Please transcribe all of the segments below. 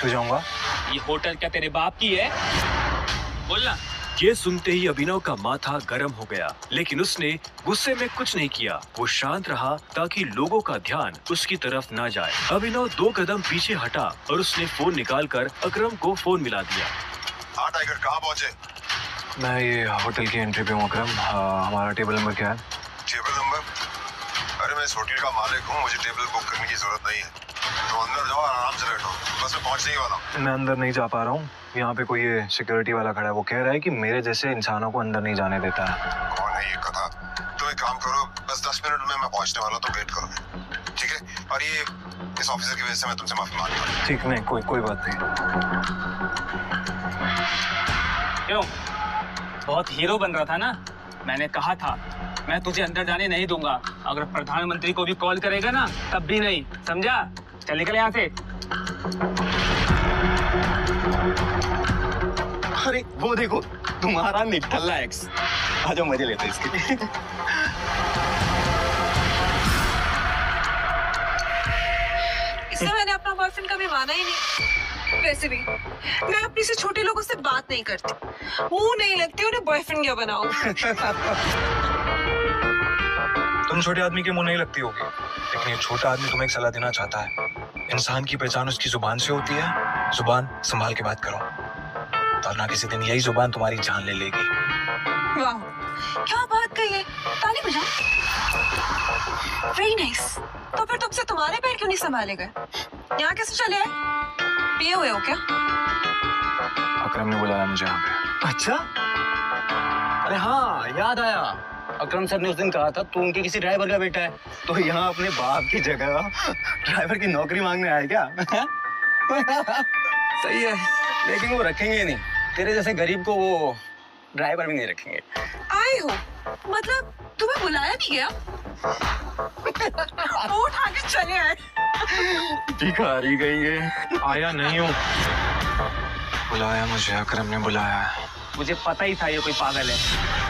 हो जाऊंगा। ये होटल क्या तेरे बाप की है? बोलना। ये सुनते ही अभिनव का माथा गर्म हो गया, लेकिन उसने गुस्से में कुछ नहीं किया। वो शांत रहा ताकि लोगों का ध्यान उसकी तरफ ना जाए। अभिनव 2 कदम पीछे हटा और उसने फोन निकालकर अकरम को फोन मिला दिया। हाँ टाइगर, कहाँ पहुँचे? मैं ये होटल की एंट्री पे हूँ अकरम। हमारा टेबल नंबर क्या है? Table number? अरे मैं इस होटल का मालिक हूँ, मुझे टेबल बुक करने की जरूरत नहीं है। तो अंदर जाओ, आराम से बैठो, बस मैं पहुँचने ही वाला हूँ। मैं अंदर नहीं जा पा रहा हूँ। यहाँ पे कोई ये सिक्योरिटी वाला खड़ा है, वो कह रहा है कि मेरे जैसे इंसानों को अंदर नहीं जाने देता है। कौन है ये कथा? तुम एक काम करो, बस 10 मिनट में मैं पहुँचने वाला हूँ, तो वेट करो, ठीक है? और ये इस ऑफिसर की वजह से मैं तुमसे माफी मांगता हूँ। ठीक, नहीं कोई बात नहीं। क्यों? बहुत हीरो बन रहा था ना? मैंने कहा था मैं तुझे अंदर जाने नहीं दूंगा। अगर प्रधानमंत्री को भी कॉल करेगा ना, तब भी नहीं, समझा? चल निकल यहाँ से। अरे वो देखो, तुम्हारा निठल्ला एक्स। आ जाओ, मजे लेते हैं इसके। इससे मैंने अपना बॉयफ्रेंड कभी माना ही नहीं। वैसे भी मैं अपने से छोटे लोगों से बात नहीं करती, मुंह नहीं लगती, उन्हें बॉयफ्रेंड क्या बनाऊं? तुम छोटे आदमी के मुंह नहीं लगती होगी, लेकिन ये छोटा आदमी तुम्हें एक सलाह देना चाहता है। इंसान की पहचान उसकी जुबान से होती है। जुबान संभाल के बात करो, वरना किसी दिन यही जुबान तुम्हारी जान ले लेगी। वाह, क्या बात कही है। ताली बजाओ। Very nice. तो फिर तुमसे तुम्हारे पैर क्यों नहीं संभाले गए? यहाँ कैसे चले आए? पिए हुए हो क्या? अकरम ने बुलाया मुझे यहाँ पे। अच्छा, अरे हाँ, याद आया। अकरम सर ने उस दिन कहा था तू उनके किसी ड्राइवर का बेटा है, तो यहाँ अपने बाप की जगह ड्राइवर की नौकरी मांगने आया क्या? सही है, लेकिन वो रखेंगे नहीं। तेरे जैसे गरीब को वो ड्राइवर भी नहीं रखेंगे। आए हो मतलब तुम्हें बुलाया नहीं गया? वो उठा के चले आए। भिखारी गई। आया नहीं हूँ, बुलाया मुझे, अकरम ने बुलाया है। मुझे पता ही था ये कोई पागल है।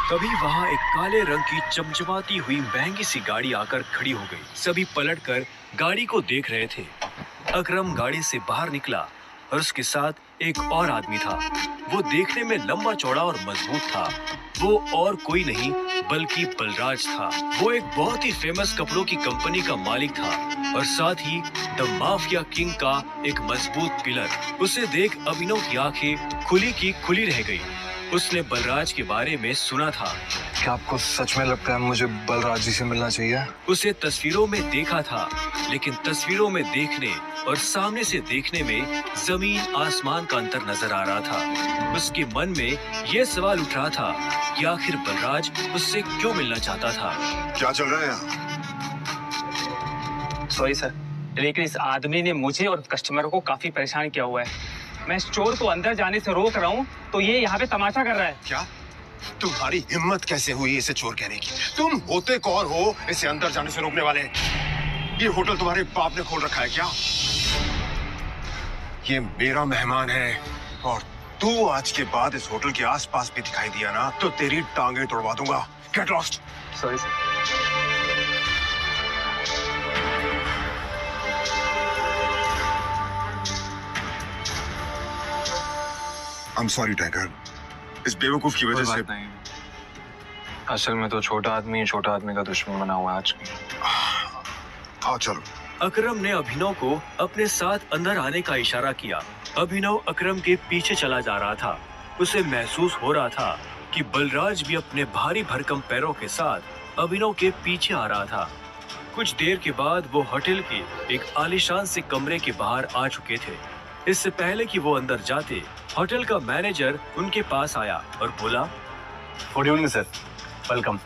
तभी वहाँ एक काले रंग की चमचमाती हुई महंगी सी गाड़ी आकर खड़ी हो गई। सभी पलटकर गाड़ी को देख रहे थे। अकरम गाड़ी से बाहर निकला और उसके साथ एक और आदमी था। वो देखने में लंबा चौड़ा और मजबूत था। वो और कोई नहीं बल्कि बलराज था। वो एक बहुत ही फेमस कपड़ों की कंपनी का मालिक था और साथ ही द माफिया किंग का एक मजबूत पिलर। उसे देख अभिनव की आंखें खुली की खुली रह गई। उसने बलराज के बारे में सुना था। क्या आपको सच में लगता है मुझे बलराज जी से मिलना चाहिए? उसे तस्वीरों में देखा था, लेकिन तस्वीरों में देखने और सामने से देखने में जमीन आसमान का अंतर नजर आ रहा था। उसके मन में यह सवाल उठ रहा था कि आखिर बलराज उससे क्यों मिलना चाहता था। क्या चल रहा है यहाँ? सॉरी सर, लेकिन इस आदमी ने मुझे और कस्टमर को काफी परेशान किया हुआ है। मैं स्टोर को अंदर जाने से रोक रहा हूँ, तो ये यहाँ पे तमाशा कर रहा है। क्या तुम्हारी हिम्मत कैसे हुई इसे चोर कहने की? तुम होते कौन हो इसे अंदर जाने से रोकने वाले? ये होटल तुम्हारे बाप ने खोल रखा है क्या? ये मेरा मेहमान है और तू आज के बाद इस होटल के आसपास भी दिखाई दिया ना, तो तेरी टांगे तोड़वा दूंगा। Get lost. Sorry sir. I'm sorry tiger, इस बेवकूफ की वजह से। नहीं, असल में तो छोटा आदमी का दुश्मन बना हुआ है आज। आओ चलो। अकरम ने अभिनव को अपने साथ अंदर आने का इशारा किया। अभिनव अकरम के पीछे चला जा रहा था। उसे महसूस हो रहा था कि बलराज भी अपने भारी भरकम पैरों के साथ अभिनव के पीछे आ रहा था। कुछ देर के बाद वो होटल के एक आलीशान से कमरे के बाहर आ चुके थे। इससे पहले कि वो अंदर जाते, होटल का मैनेजर उनके पास आया और बोला, good evening sir, welcome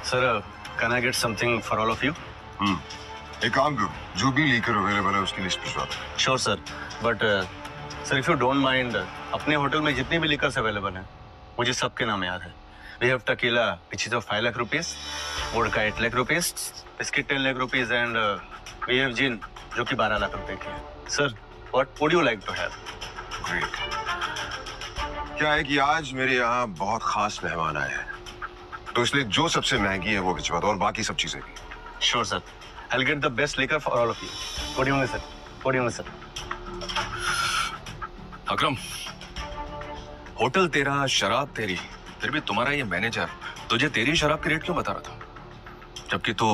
sir. Can I get something for all of you? एक काम करो, जो भी लीकर अवेलेबल है उसकी लिस्ट भिजवा दो। Sure sir, but sir if you don't mind, अपने होटल में जितनी भी लिकर्स अवेलेबल हैं मुझे सबके नाम याद है। We have tequila which is of 5 lakh rupees, vodka 8 lakh rupees, biscuit 10 lakh rupees and we have gin जो कि 12 लाख रुपए की है। Sir what would you like to have? Great. क्या है कि आज मेरे यहाँ बहुत खास मेहमान आए हैं, तो इसलिए जो सबसे महंगी है वो भिजवा दो और बाकी सब चीजें भी। Sure sir, I will get the best liquor for all of you. Good evening sir. Good evening sir. Akram, hotel तेरा, शराब तेरी, फिर भी तुम्हारा ये मैनेजर तुझे तेरी शराब की रेट क्यों बता रहा था, जबकि तू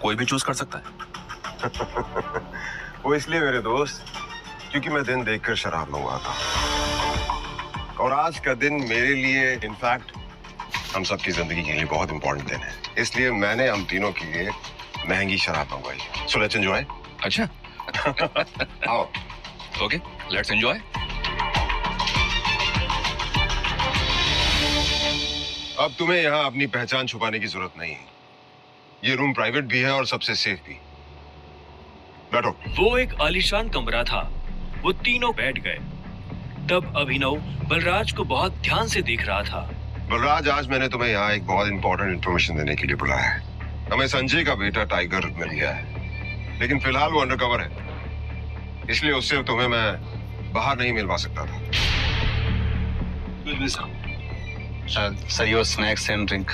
कोई भी चूज कर सकता है? वो इसलिए मेरे दोस्त, क्योंकि मैं दिन देखकर शराब मंगवाता हूँ। और आज का दिन मेरे लिए, इनफैक्ट हम सबकी जिंदगी के लिए बहुत इंपॉर्टेंट दिन है, इसलिए मैंने हम तीनों के लिए महंगी शराब मंगवाई। So let's enjoy. अच्छा आओ। Okay, let's enjoy. अब तुम्हें यहाँ अपनी पहचान छुपाने की जरूरत नहीं है। ये रूम प्राइवेट भी है और सबसे सेफ भी। बैठो। वो एक आलीशान कमरा था। वो तीनों बैठ गए। तब अभिनव बलराज को बहुत ध्यान से देख रहा था। बलराज, आज मैंने तुम्हें यहाँ एक बहुत इंपॉर्टेंट इंफॉर्मेशन देने के लिए बुलाया है। हमें संजय का बेटा टाइगर मिल गया है, लेकिन फिलहाल वो अंडरकवर है, इसलिए उससे तुम्हें मैं बाहर नहीं मिलवा सकता था। Sir, your snacks and drink.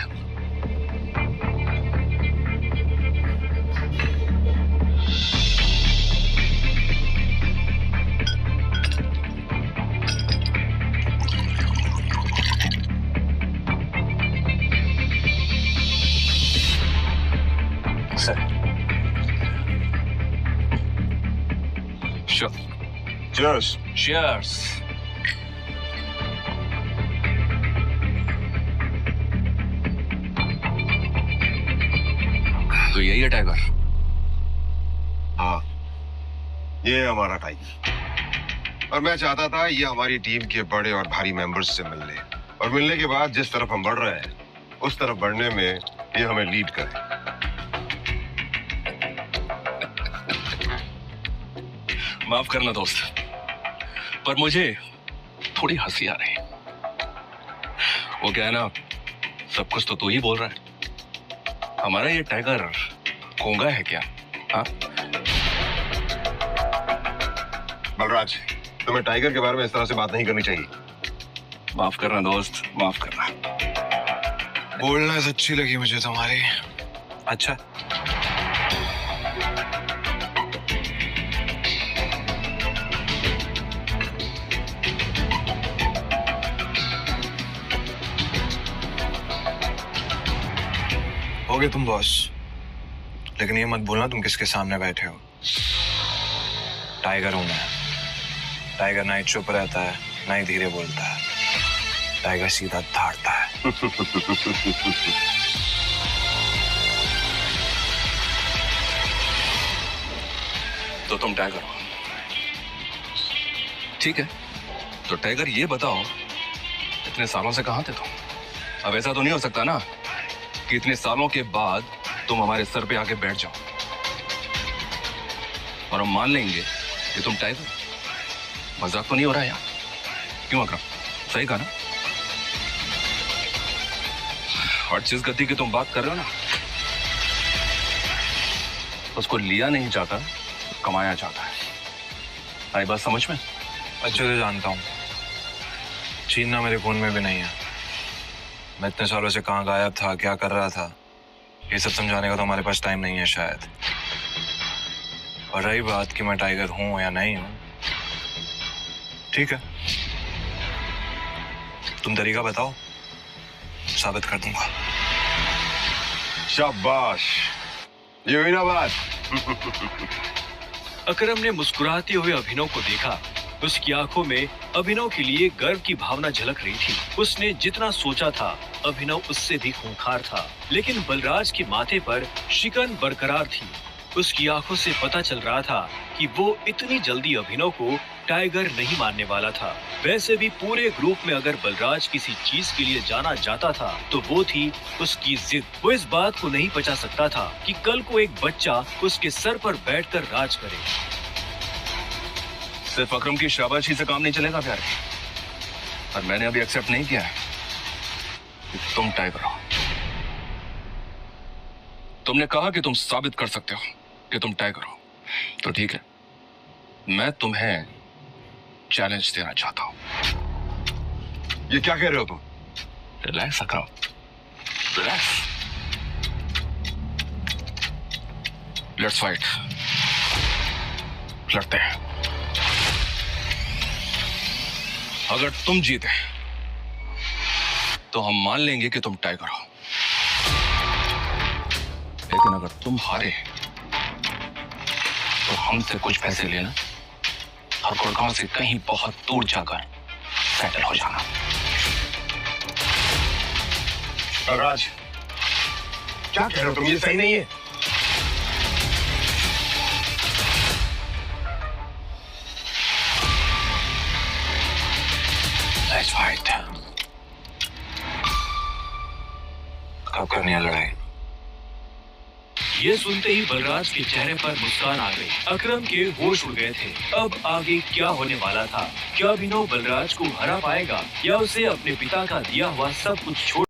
Sir, sure. Cheers. Cheers. तो यही है टाइगर? हाँ, ये है हमारा टाइगर। और मैं चाहता था ये हमारी टीम के बड़े और भारी मेंबर्स से मिल ले, और मिलने के बाद जिस तरफ हम बढ़ रहे हैं उस तरफ बढ़ने में ये हमें लीड करे। माफ करना दोस्त, पर मुझे थोड़ी हंसी आ रही है। वो क्या है ना, सब कुछ तो तू ही बोल रहा है। हमारा ये टाइगर गूंगा है क्या? हाँ? बलराज, तुम्हें टाइगर के बारे में इस तरह से बात नहीं करनी चाहिए। माफ करना दोस्त, माफ करना। बोलना अच्छी लगी मुझे तुम्हारी। अच्छा, होगे तुम बॉस, लेकिन ये मत बोलना तुम किसके सामने बैठे हो। टाइगर हूं मैं। टाइगर ना ही चुप रहता है, ना ही धीरे बोलता है। टाइगर सीधा धाड़ता है। तो तुम टाइगर हो, ठीक है? तो टाइगर, ये बताओ, इतने सालों से कहां थे तुम? अब ऐसा तो नहीं हो सकता ना कि इतने सालों के बाद तुम हमारे सर पे आके बैठ जाओ और हम मान लेंगे कि तुम टाइगर हो। मजाक तो नहीं हो रहा है यार? क्यों अकरम, सही कहा ना? और जिस गति की तुम बात कर रहे हो ना, उसको लिया नहीं जाता, कमाया जाता है। आई बात समझ में? अच्छे से जानता हूं, छीनना मेरे खून में भी नहीं है। मैं इतने सालों से कहाँ गायब था, क्या कर रहा था, ये सब समझाने का तो हमारे पास टाइम नहीं है शायद। और रही बात कि मैं टाइगर हूं या नहीं हूं, ठीक है, तुम तरीका बताओ, साबित कर दूंगा। शाबाश, ये हुई ना बात। अकरम ने मुस्कुराते हुए अभिनव को देखा। उसकी आंखों में अभिनव के लिए गर्व की भावना झलक रही थी। उसने जितना सोचा था, अभिनव उससे भी खूंखार था, लेकिन बलराज के माथे पर शिकन बरकरार थी। उसकी आंखों से पता चल रहा था कि वो इतनी जल्दी अभिनव को टाइगर नहीं मानने वाला था। वैसे भी पूरे ग्रुप में अगर बलराज किसी चीज के लिए जाना जाता था तो वो थी उसकी जिद। वो इस बात को नहीं पचा सकता था कि कल को एक बच्चा उसके सर पर बैठकर राज करे। सिर्फ अकरम की शाबाशी से काम नहीं चलेगा प्यारे, और मैंने अभी एक्सेप्ट नहीं किया है कि तुम टाइगर हो। तुमने कहा कि तुम साबित कर सकते हो कि तुम टाइगर हो, तो ठीक है, मैं तुम्हें चैलेंज देना चाहता हूं। ये क्या कह रहे हो तुम? Relax Akram, relax. Let's fight, लड़ते हैं। अगर तुम जीते तो हम मान लेंगे कि तुम टाइगर हो, लेकिन अगर तुम हारे तो हमसे कुछ पैसे लेना और गुड़गांव से कहीं बहुत दूर जाकर सेटल हो जाना। राज, क्या कह रहे हो तुम? ये सही नहीं है। Let's fight. कब करनी है लड़ाई? ये सुनते ही बलराज के चेहरे पर मुस्कान आ गई। अकरम के होश उड़ गए थे। अब आगे क्या होने वाला था? क्या अभिनव बलराज को हरा पाएगा या उसे अपने पिता का दिया हुआ सब कुछ छोड़